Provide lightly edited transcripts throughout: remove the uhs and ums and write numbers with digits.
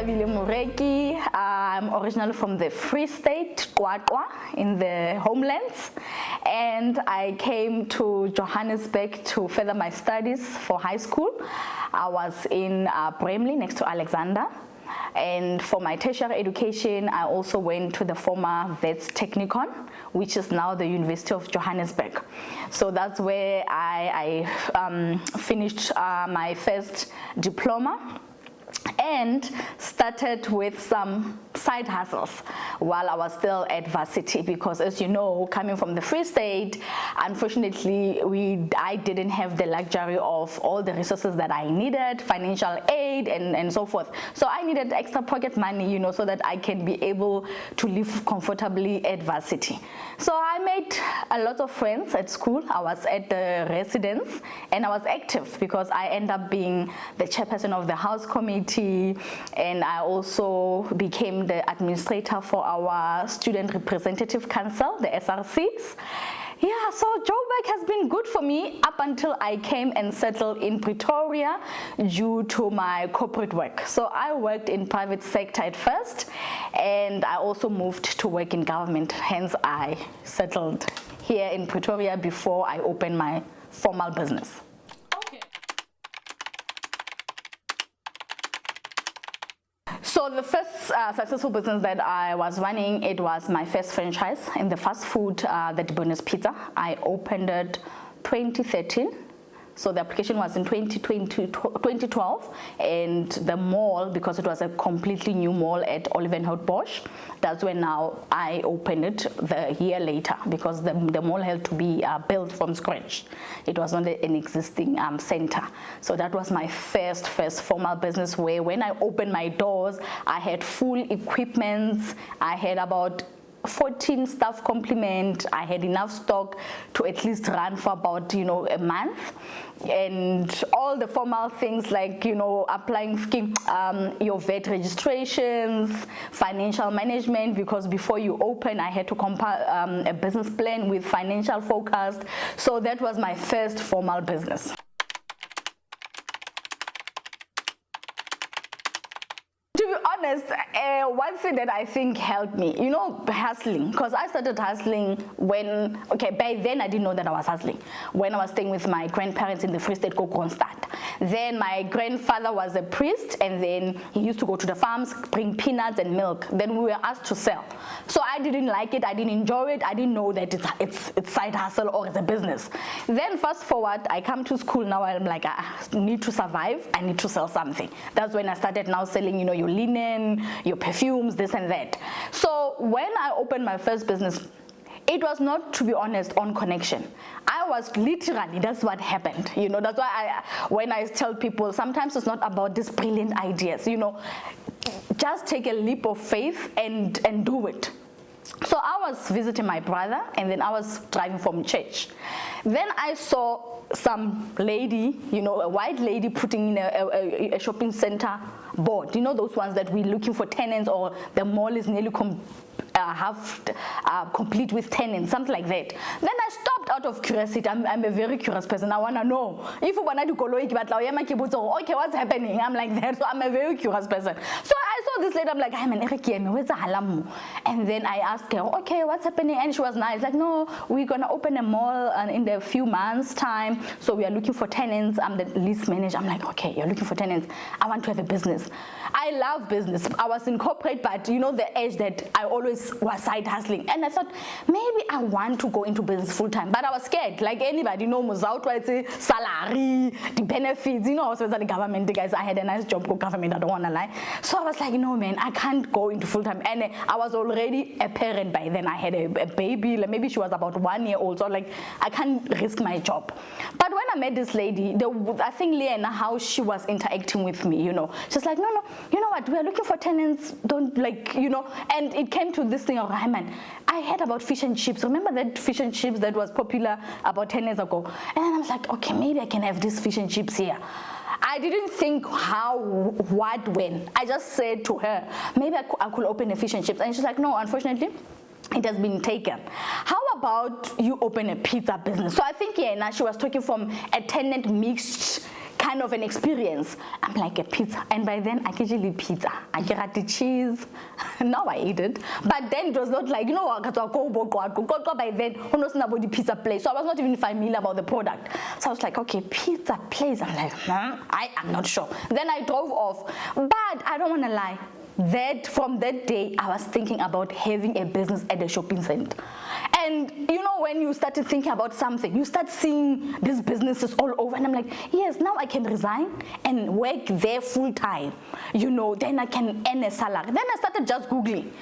Bathabile Moreki. I'm originally from the Free State, Qwaqwa, in the homelands. And I came to Johannesburg to further my studies for high school. I was in Bramley, next to Alexander. And for my tertiary education, I also went to the former Wits Technikon, which is now the University of Johannesburg. So that's where I finished my first diploma and started with some side hustles while I was still at varsity, because as you know, coming from the Free State, unfortunately I didn't have the luxury of all the resources that I needed, financial aid and so forth. So I needed extra pocket money, you know, so that I can be able to live comfortably at varsity. So I made a lot of friends at school. I was at the residence and I was active because I ended up being the chairperson of the house committee, and I also became the administrator for our Student Representative Council, the SRCs. Yeah, so Joburg has been good for me up until I came and settled in Pretoria due to my corporate work. So I worked in private sector at first, and I also moved to work in government. Hence, I settled here in Pretoria before I opened my formal business. So the first successful business that I was running, it was my first franchise in the fast food, the Bonus Pizza. I opened it 2013. So the application was in 2012, and the mall, because it was a completely new mall at Olivenhout Bosch, that's when now I opened it the year later, because the mall had to be built from scratch. It was not an existing center. So that was my first formal business, where when I opened my doors, I had full equipment. I had about 14 staff complement. I had enough stock to at least run for about, you know, a month, and all the formal things like, you know, applying your VAT registrations, financial management, because before you open I had to compile a business plan with financial forecast. So that was my first formal business. Honest, one thing that I think helped me, you know, hustling, because I started hustling when, okay, by then I didn't know that I was hustling, when I was staying with my grandparents in the Free State, Kronstadt. Then my grandfather was a priest, and then he used to go to the farms, bring peanuts and milk. Then we were asked to sell. So I didn't like it, I didn't enjoy it, I didn't know that it's side hustle or it's a business. Then fast forward, I come to school now, I'm like, I need to survive, I need to sell something. That's when I started now selling, you know, your linen, your perfumes, this and that. So when I opened my first business, it was not, to be honest, on connection. I was literally, that's what happened. You know, that's why when I tell people, sometimes it's not about these brilliant ideas, you know, just take a leap of faith and do it. So I was visiting my brother, and then I was driving from church. Then I saw some lady, you know, a white lady putting in a shopping center board. You know, those ones that we're looking for tenants, or the mall is nearly complete with tenants, something like that. Then I stopped out of curiosity. I'm a very curious person. I want to know. If you want to go, okay, what's happening? I'm like that. So I'm a very curious person. So I saw this lady. I'm like, and then I asked her, okay, what's happening? And she was nice. Like, no, we're going to open a mall in a few months' time. So we are looking for tenants. I'm the lease manager. I'm like, okay, you're looking for tenants. I want to have a business. I love business. I was in corporate, but you know, the edge that I always was side hustling. And I thought, maybe I want to go into business full time. But I was scared, like anybody, you know, salary, the benefits, you know, I was with the government, guys. I had a nice job with government, I don't want to lie. So I was like, no, man, I can't go into full time. And I was already a parent by then. I had a baby, like maybe she was about 1 year old. So like, I can't risk my job. But when I met this lady, I think Liana, how she was interacting with me, you know, she's like, no, you know what, we are looking for tenants, don't, like, you know. And it came to this thing of, Rahman, I heard about fish and chips. Remember that fish and chips that was popular about 10 years ago? And then I was like, okay, maybe I can have these fish and chips here. I didn't think how, what, when. I just said to her, maybe I could open a fish and chips. And she's like, no, unfortunately, it has been taken. How about you open a pizza business? So I think, yeah, now she was talking from a tenant mixed kind of an experience. I'm like, a pizza. And by then, I usually pizza. I get the cheese. Now I eat it. But then it was not like, by then, who knows about the pizza place. So I was not even familiar about the product. So I was like, okay, pizza place. I'm like, I am not sure. Then I drove off. But I don't want to lie. From that day, I was thinking about having a business at the shopping center. And when you started thinking about something, you start seeing these businesses all over. And I'm like, yes, now I can resign and work there full time. Then I can earn a salary. Then I started just Googling,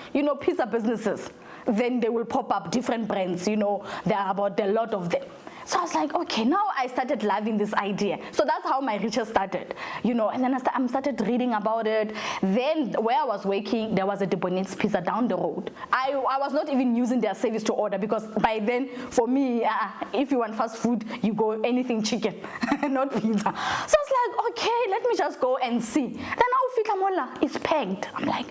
pizza businesses. Then they will pop up different brands, there are about a lot of them. So I was like, okay, now I started loving this idea. So that's how my research started, and then I started reading about it. Then where I was working, there was a Debonaire's pizza down the road. I was not even using their service to order because by then, for me, if you want fast food, you go anything chicken, not pizza. So I was like, okay, let me just go and see. Then how Fikamola is pegged. I'm like,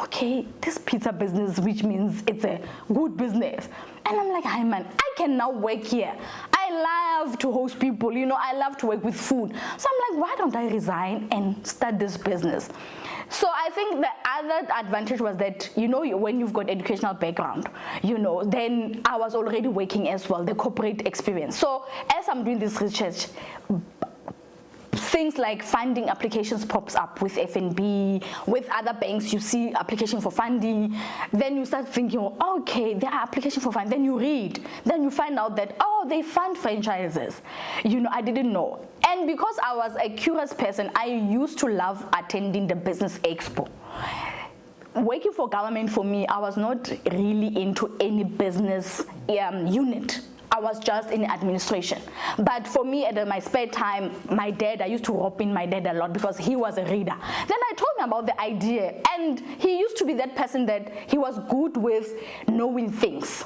okay, this pizza business, which means it's a good business. And I'm like, hi man, I can now work here. I love to host people, I love to work with food. So I'm like, why don't I resign and start this business? So I think the other advantage was that, when you've got educational background, then I was already working as well, the corporate experience. So as I'm doing this research, things like funding applications pops up with FNB, with other banks, you see application for funding. Then you start thinking, okay, there are application for funding. Then you read. Then you find out that, they fund franchises. I didn't know. And because I was a curious person, I used to love attending the business expo. Working for government, for me, I was not really into any business unit. I was just in administration. But for me, at my spare time, I used to rope in my dad a lot because he was a reader. Then I told him about the idea, and he used to be that person that he was good with knowing things.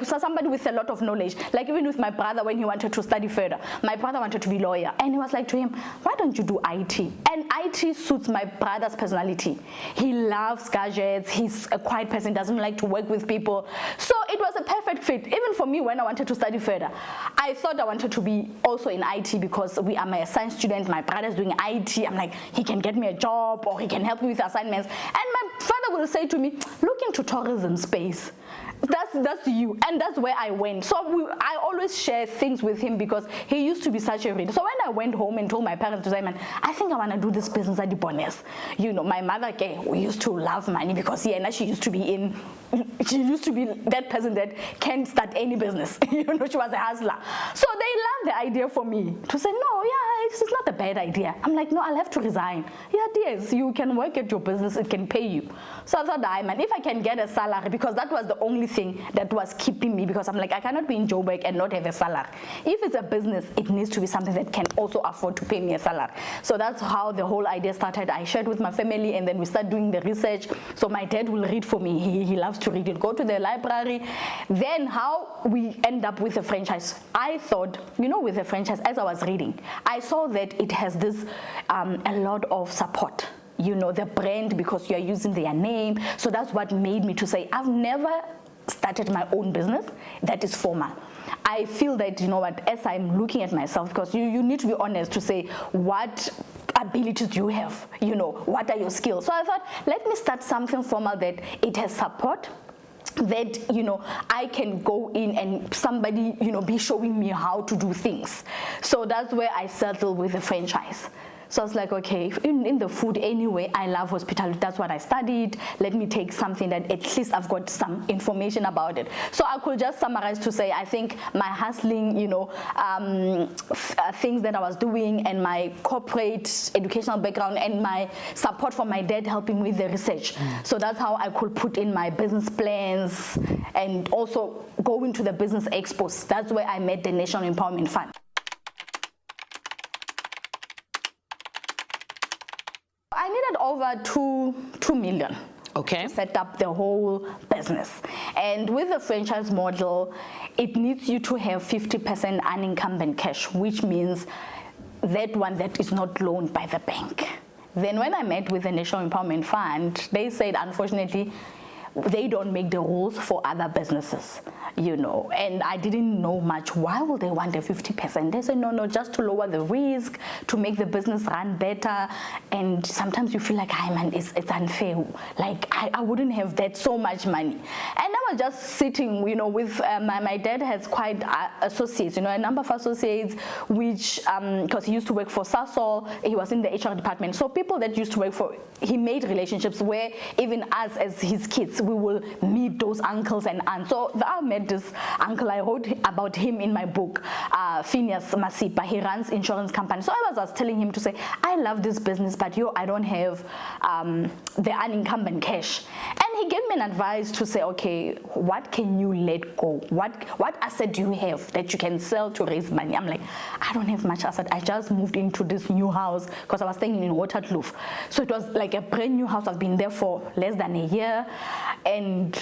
So somebody with a lot of knowledge. Like even with my brother, when he wanted to study further, my brother wanted to be a lawyer. And he was like to him, why don't you do IT? And IT suits my brother's personality. He loves gadgets. He's a quiet person, doesn't like to work with people. So it was a perfect fit. Even for me, when I wanted to study further, I thought I wanted to be also in IT because I'm a science student. My brother's doing IT. I'm like, he can get me a job or he can help me with assignments. And my father will say to me, look into tourism space. That's you. And that's where I went. So I always share things with him because he used to be such a reader. So when I went home and told my parents to say, man, I think I want to do this business at Dibonaire's. My mother, we used to love money because she used to be that person that can start any business. She was a hustler. So they loved the idea for me to say, no, it's not a bad idea. I'm like, no, I'll have to resign. Yes, you can work at your business, it can pay you. So I thought, man, if I can get a salary, because that was the only thing that was keeping me, because I'm like, I cannot be in Joburg and not have a salary. If it's a business, it needs to be something that can also afford to pay me a salary. So that's how the whole idea started. I shared with my family and then we started doing the research. So my dad will read for me. He loves to read it. Go to the library. Then how we end up with a franchise. I thought, with a franchise, as I was reading, I saw that it has this, a lot of support. The brand, because you're using their name. So that's what made me to say, I've never started my own business that is formal. I feel that, as I'm looking at myself, because you need to be honest to say, what abilities do you have? What are your skills? So I thought, let me start something formal that it has support, that I can go in and somebody be showing me how to do things. So that's where I settled with the franchise. So I was like, okay, in the food anyway, I love hospitality. That's what I studied. Let me take something that at least I've got some information about it. So I could just summarize to say, I think my hustling, things that I was doing and my corporate educational background and my support from my dad helping with the research. So that's how I could put in my business plans and also go into the business expos. That's where I met the National Empowerment Fund. I needed over 2 million to set up the whole business. And with the franchise model, it needs you to have 50% unencumbered cash, which means that one that is not loaned by the bank. Then when I met with the National Empowerment Fund, they said, unfortunately, they don't make the rules for other businesses, you know. And I didn't know much. Why would they want a 50%? They said, no, just to lower the risk, to make the business run better. And sometimes you feel like, man, it's unfair. Like, I wouldn't have that so much money. And I was just sitting, you know, with my dad has quite associates, you know, a number of associates, which, because he used to work for Sasol, he was in the HR department. So people that used to work for, he made relationships where even us as his kids, we will meet those uncles and aunts. So I met this uncle, I wrote about him in my book, Phineas Masipa. He runs insurance company. So I was telling him to say, I love this business, but I don't have the unincumbent cash. And he gave me an advice to say, okay, what can you let go? What asset do you have that you can sell to raise money? I'm like, I don't have much asset. I just moved into this new house because I was staying in Waterkloof. So it was like a brand new house. I've been there for less than a year. And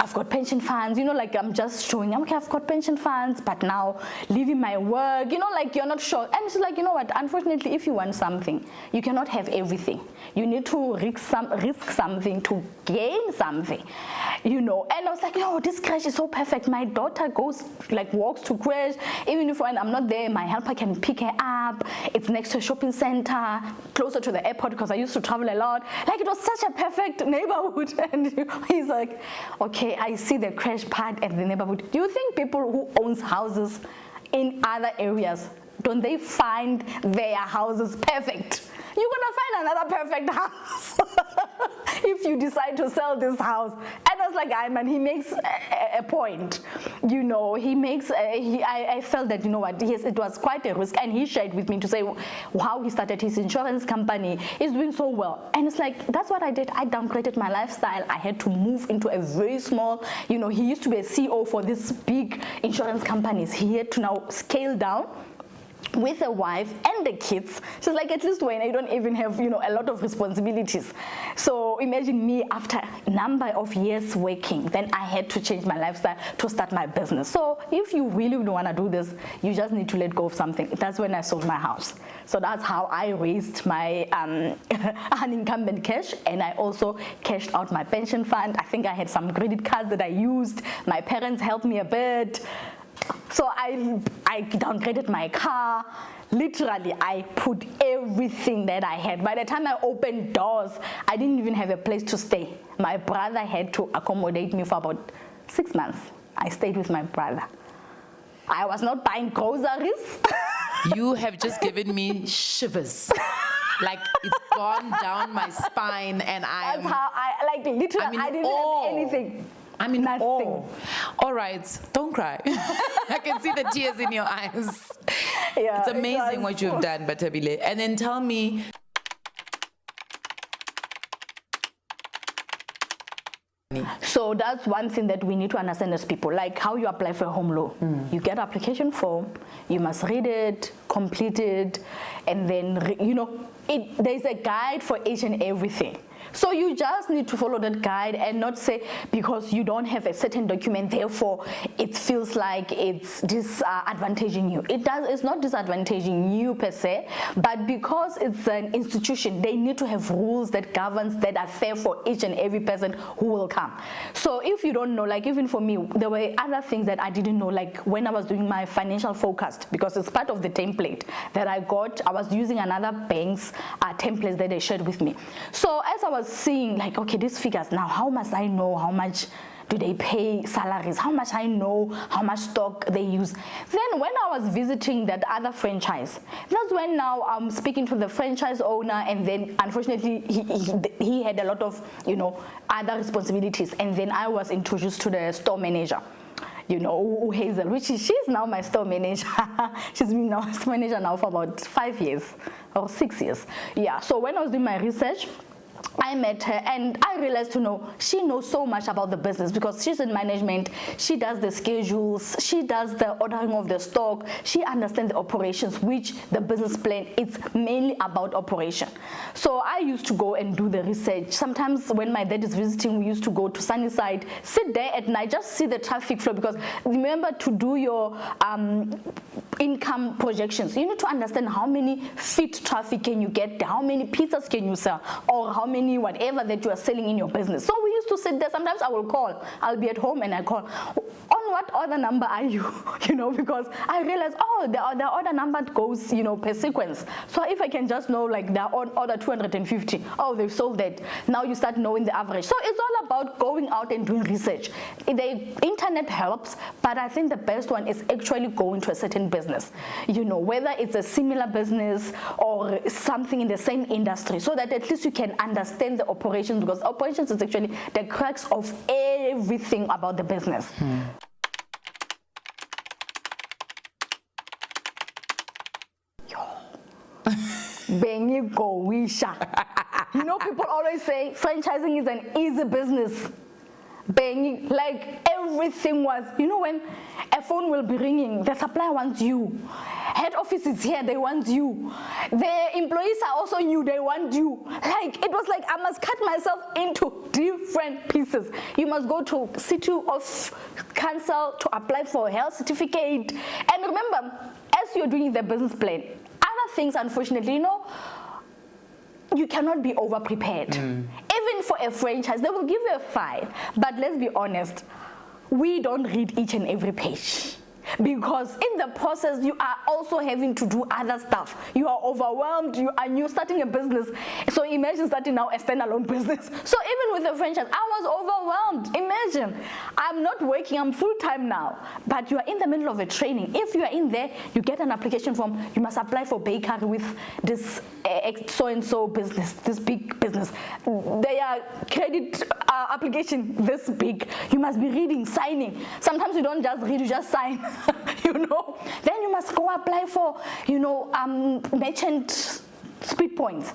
I've got pension funds, you know, like I'm just showing, okay, I've got pension funds, but now leaving my work, you know, like you're not sure. And it's like, you know what, unfortunately, if you want something, you cannot have everything. You need to risk something to gain something, you know. And I was like, no, this crash is so perfect. My daughter walks to crash. Even if when I'm not there, my helper can pick her up. It's next to a shopping center, closer to the airport because I used to travel a lot. Like it was such a perfect neighborhood. And he's like, okay, I see the crash part at the neighborhood. Do you think people who owns houses in other areas, don't they find their houses perfect? You're gonna find another perfect house if you decide to sell this house. And I was like, man, he makes a point. You know, he makes. I felt that, you know what, yes, it was quite a risk, and he shared with me to say how he started his insurance company. He's doing so well, and it's like that's what I did. I downgraded my lifestyle. I had to move into a very small. You know, he used to be a CEO for these big insurance companies. He had to now scale down with a wife and the kids. She's like, at least when I don't even have, you know, a lot of responsibilities. So imagine me after a number of years working, then I had to change my lifestyle to start my business. So if you really don't want to do this, you just need to let go of something. That's when I sold my house. So that's how I raised my unincumbent cash, and I also cashed out my pension fund. I think I had some credit cards that I used. My parents helped me a bit. So I downgraded my car. Literally, I put everything that I had. By the time I opened doors, I didn't even have a place to stay. My brother had to accommodate me for about 6 months. I stayed with my brother. I was not buying groceries. You have just given me shivers. Like it's gone down my spine, and That's how I literally. I didn't have anything. I'm in Nothing. awe. All right, don't cry. I can see the tears in your eyes. Yeah, it's amazing what you've done, Bathabile. And then tell me. So that's one thing that we need to understand as people, like how you apply for a home loan. You get application form, you must read it, complete it, and then, you know, there's a guide for each and everything. So you just need to follow that guide and not say because you don't have a certain document, therefore it feels like it's disadvantaging you. It's not disadvantaging you per se, but because it's an institution, they need to have rules that governs that are fair for each and every person who will come. So if you don't know, like even for me, there were other things that I didn't know, like when I was doing my financial forecast, because it's part of the template that I got, I was using another bank's templates that they shared with me. So as I was seeing like, okay, these figures now, how must I know how much do they pay salaries, how much I know how much stock they use. Then when I was visiting that other franchise, that's when now I'm speaking to the franchise owner, and then unfortunately he had a lot of, you know, other responsibilities, and then I was introduced to the store manager, you know, Hazel, which she's now my store manager. She's been my store manager now for about 5 years or 6 years. Yeah, so when I was doing my research, I met her and I realized, she knows so much about the business because she's in management. She does the schedules, she does the ordering of the stock, she understands the operations, which the business plan, it's mainly about operation. So I used to go and do the research. Sometimes when my dad is visiting, we used to go to Sunnyside, sit there at night, just see the traffic flow, because remember, to do your income projections, you need to understand how many feet traffic can you get, how many pizzas can you sell, or how many whatever that you are selling in your business. So we used to sit there. Sometimes I will call. I'll be at home and I call. On what other number are you? Because I realized, the order number goes, per sequence. So if I can just know, like, they're on order 250, they've sold that. Now you start knowing the average. So it's all about going out and doing research. The internet helps, but I think the best one is actually going to a certain business, whether it's a similar business or something in the same industry, so that at least you can understand the operations, because operations is actually the crux of everything about the business. People always say franchising is an easy business. Like everything was, when a phone will be ringing, the supplier wants you. Head office is here, they want you. The employees are also new, they want you. Like, it was like I must cut myself into different pieces. You must go to City of Council to apply for a health certificate. And remember, as you're doing the business plan, other things, unfortunately, you cannot be over prepared. Even for a franchise, they will give you a file. But let's be honest, we don't read each and every page. Because in the process, you are also having to do other stuff. You are overwhelmed, you're starting a business. So imagine starting now a standalone business. So even with a franchise, I was overwhelmed. Imagine, I'm not working, I'm full-time now. But you are in the middle of a training. If you are in there, you get an application form, you must apply for bakery with this so-and-so business, this big business. Their credit application, this big. You must be reading, signing. Sometimes you don't just read, you just sign. Then you must go apply for, merchant speed points.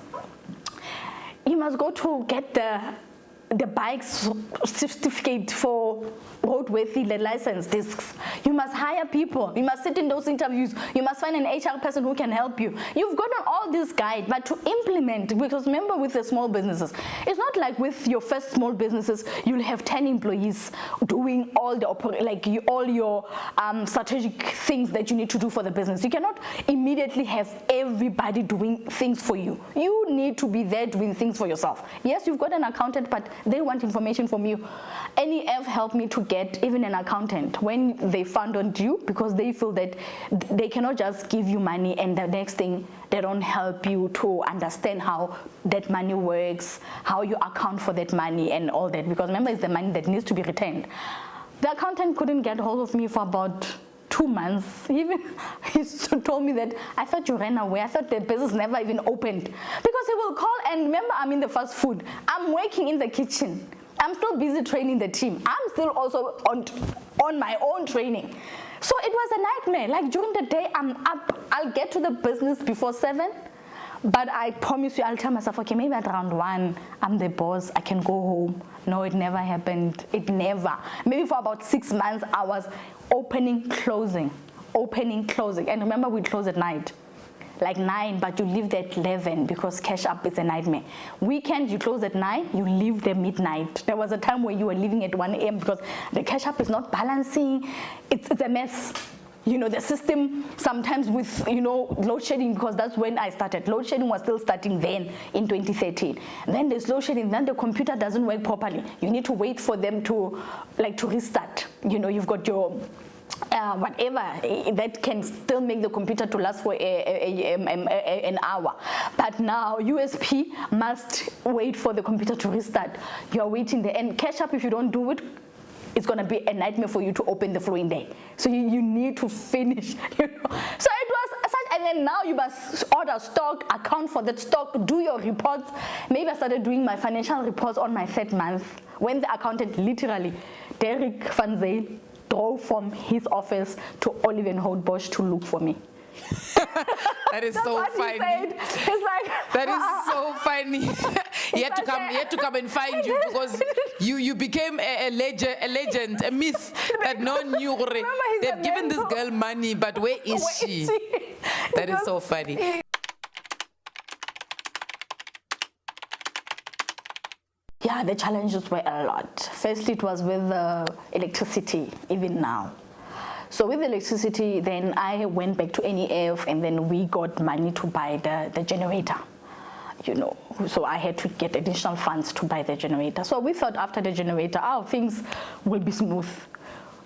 You must go to get the bike's certificate for roadworthy license discs. You must hire people. You must sit in those interviews. You must find an HR person who can help you. You've gotten all this guide, but to implement, because remember with the small businesses, it's not like with your first small businesses, you'll have 10 employees doing all the all your strategic things that you need to do for the business. You cannot immediately have everybody doing things for you. You need to be there doing things for yourself. Yes, you've got an accountant, but they want information from you. NEF helped me to get even an accountant when they found on you, because they feel that they cannot just give you money and the next thing they don't help you to understand how that money works, how you account for that money and all that, because remember, it's the money that needs to be retained. The accountant couldn't get hold of me for about 2 months. Even he told me that, I thought you ran away. I thought the business never even opened. Because he will call, and remember, I'm in the fast food. I'm working in the kitchen. I'm still busy training the team. I'm still also on my own training. So it was a nightmare. Like during the day, I'm up. I'll get to the business before 7. But I promise you, I'll tell myself, okay, maybe at around 1, I'm the boss, I can go home. No, it never happened. It never. Maybe for about 6 months, I was opening, closing. And remember, we close at night. Like 9, but you leave there at 11 because cash up is a nightmare. Weekend, you close at 9, you leave there midnight. There was a time where you were leaving at 1 a.m. because the cash up is not balancing. It's a mess. The system sometimes with, load shedding, because that's when I started. Load shedding was still starting then in 2013. Then there's load shedding, then the computer doesn't work properly. You need to wait for them to restart. You've got your whatever that can still make the computer to last for an hour. But now USP must wait for the computer to restart. You're waiting there, and catch up if you don't do it. It's going to be a nightmare for you to open the following day. So you need to finish. So it was such, and then now you must order stock, account for that stock, do your reports. Maybe I started doing my financial reports on my 3rd month when the accountant literally, Derek Van Zyl, drove from his office to Olivenhout to look for me. That is so funny. It's like, that is so funny. He had to come and find you because you became a legend, a myth that no one knew. They've given this girl money, but where is she? That is so funny. Yeah, the challenges were a lot. Firstly, it was with electricity, even now. So with electricity, then I went back to NEF, and then we got money to buy the generator. you know, so I had to get additional funds to buy the generator. So we thought after the generator, things will be smooth.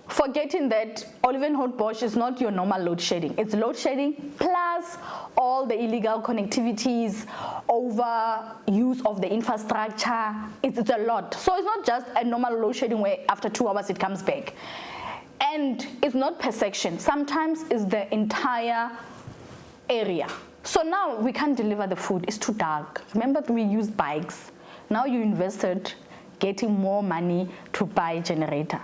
Forgetting that Olivenhout-Bosch is not your normal load shedding. It's load shedding plus all the illegal connectivities, over use of the infrastructure. It's a lot. So it's not just a normal load shedding where after 2 hours it comes back. And it's not per section. Sometimes it's the entire area. So now we can't deliver the food. It's too dark. Remember, we used bikes. Now you invested getting more money to buy a generator.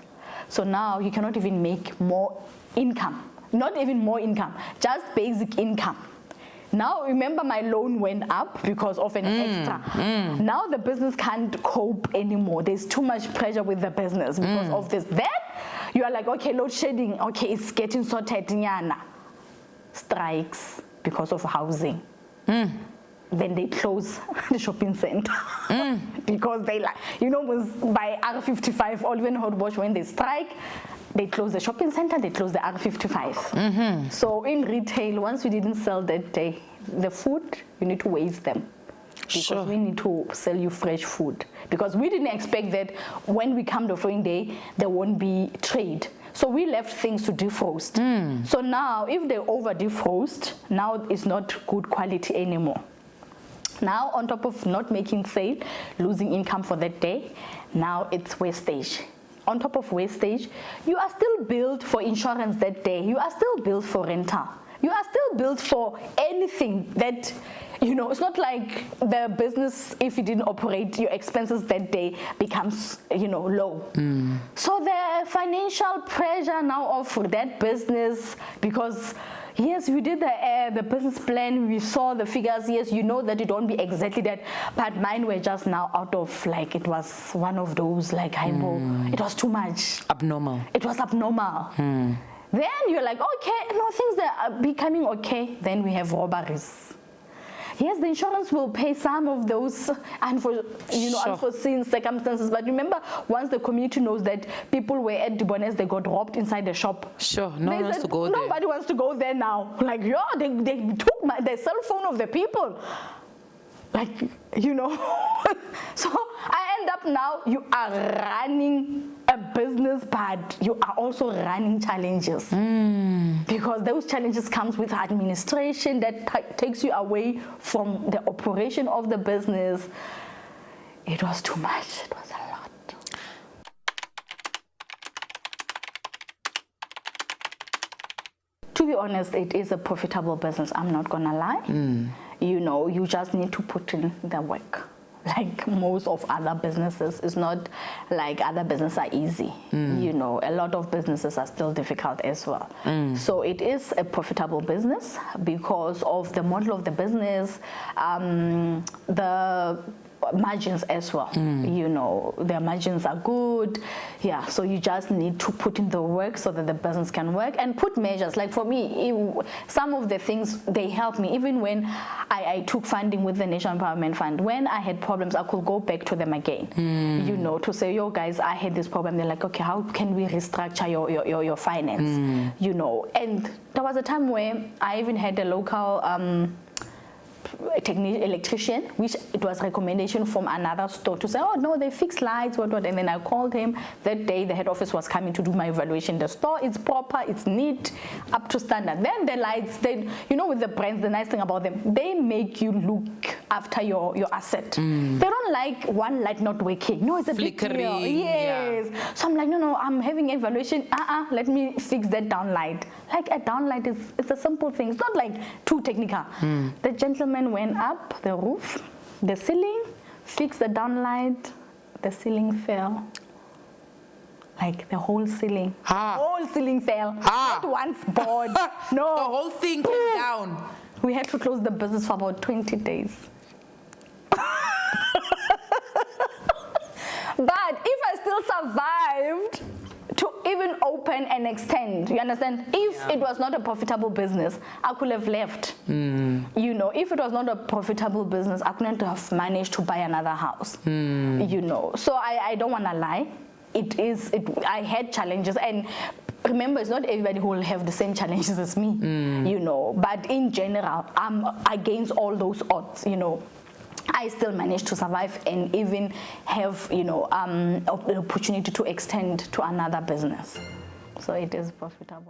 So now you cannot even make more income. Not even more income, just basic income. Now remember, my loan went up because of an extra. Now the business can't cope anymore. There's too much pressure with the business because of this. Then you are like, okay, load shedding, okay, it's getting sorted. Nyana. Strikes because of housing. Then they close the shopping center because they like, you know, by R55, Olivenhout-Bosch, when they strike, they close the shopping center, they close the R55. So in retail, once we didn't sell that day, the food, you need to waste them. Because we need to sell you fresh food. Because we didn't expect that when we come the following day, there won't be trade. So we left things to defrost. So now, if they over defrost, now it's not good quality anymore. Now, on top of not making sale, losing income for that day, now it's wastage. On top of wastage, you are still billed for insurance that day. You are still billed for rental. You are still billed for anything that, you know, it's not like the business, if you didn't operate, your expenses that day becomes, you know, low. So the financial pressure now of that business, because yes, we did the business plan, we saw the figures, yes, you know that it won't be exactly that, but mine were just now out of, like, it was one of those, like, it was too much. Abnormal. It was abnormal. Then you're like, okay, no, things that are becoming okay. Then we have robberies. Yes, the insurance will pay some of those unforeseen circumstances. But remember, once the community knows that people were at Dubonais, they got robbed inside the shop. No one wants to go there. Nobody wants to go there now. Like, yeah, they took the cell phone of the people. Like, you know. So I end up now, you are running a business, but you are also running challenges. Because those challenges comes with administration that takes you away from the operation of the business. It was too much. It was a lot. To be honest, it is a profitable business. I'm not gonna lie. You know, you just need to put in the work. Like most of other businesses, it's not like other businesses are easy. You know, a lot of businesses are still difficult as well. So it is a profitable business because of the model of the business, the margins as well. You know, their margins are good. Yeah, so you just need to put in the work so that the business can work and put measures. Like for me, some of the things, they help me. Even when I took funding with the National Empowerment Fund, when I had problems, I could go back to them again, you know, to say, yo guys, I had this problem. They're like, okay, how can we restructure your finance? You know, and there was a time where I even had a local electrician, which it was recommendation from another store to say, oh no, they fix lights, what, and then I called him that day. The head office was coming to do my evaluation. The store is proper, it's neat, up to standard. Then the lights, they, you know, with the brands, the nice thing about them, they make you look after your asset. They don't like one light not working. No, it's a flickering. Big deal. Yes. Yeah. So I'm like, no, I'm having evaluation. Let me fix that downlight. Like a downlight it's a simple thing. It's not like too technical. The gentleman went up the roof, the ceiling, fixed the downlight, the ceiling fell. Like the whole ceiling. Whole ceiling fell. Not once board. No. The whole thing came down. We had to close the business for about 20 days. But if I still survived to even open and extend, you understand? If it was not a profitable business, I could have left. You know, if it was not a profitable business, I couldn't have managed to buy another house. You know, so I don't want to lie. I had challenges, and remember, it's not everybody who will have the same challenges as me. You know, but in general, I'm against all those odds. You know. I still managed to survive and even have, you know, the opportunity to extend to another business. So it is profitable.